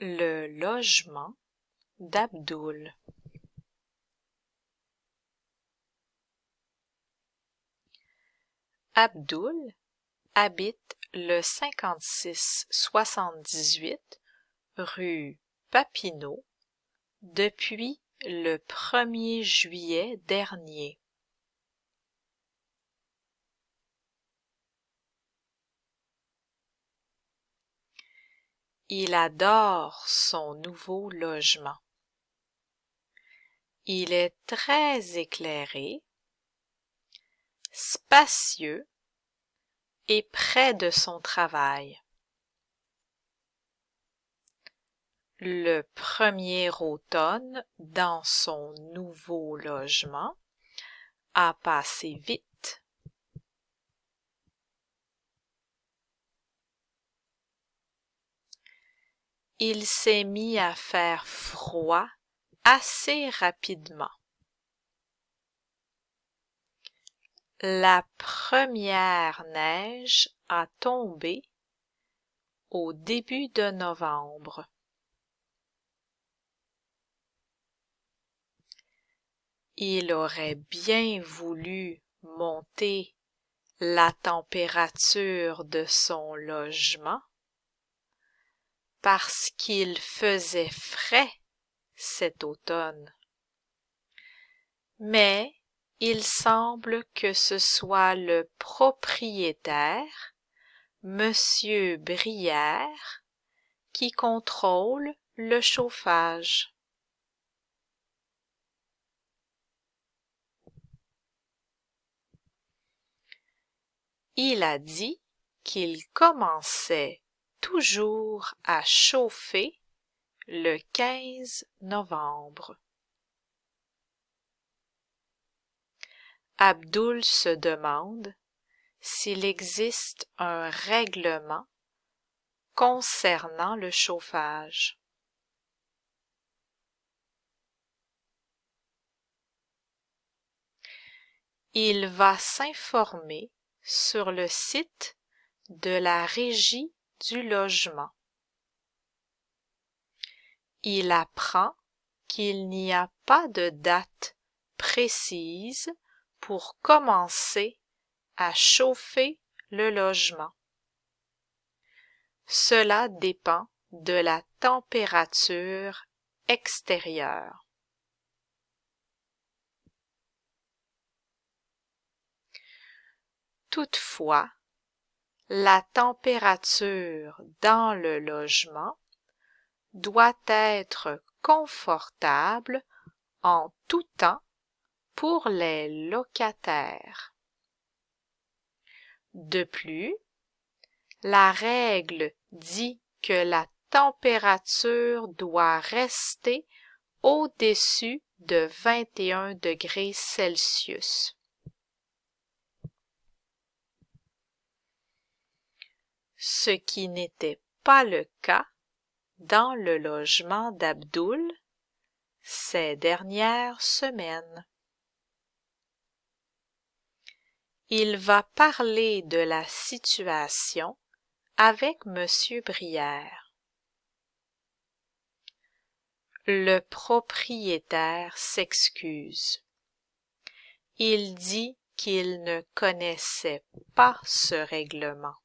Le logement d'Abdoul. Abdoul habite le 5678 rue Papineau depuis le 1er juillet dernier. Il adore son nouveau logement. Il est très éclairé, spacieux et près de son travail. Le premier automne dans son nouveau logement a passé vite. Il s'est mis à faire froid assez rapidement. La première neige a tombé au début de novembre. Il aurait bien voulu monter la température de son logement parce qu'il faisait frais cet automne. Mais il semble que ce soit le propriétaire, Monsieur Brière, qui contrôle le chauffage. Il a dit qu'il commençait toujours à chauffer le 15 novembre. Abdoul se demande s'il existe un règlement concernant le chauffage. Il va s'informer sur le site de la Régie du logement. Il apprend qu'il n'y a pas de date précise pour commencer à chauffer le logement. Cela dépend de la température extérieure. Toutefois, la température dans le logement doit être confortable en tout temps pour les locataires. De plus, la règle dit que la température doit rester au-dessus de 21 degrés Celsius. Ce qui n'était pas le cas dans le logement d'Abdoul ces dernières semaines. Il va parler de la situation avec Monsieur Brière. Le propriétaire s'excuse. Il dit qu'il ne connaissait pas ce règlement.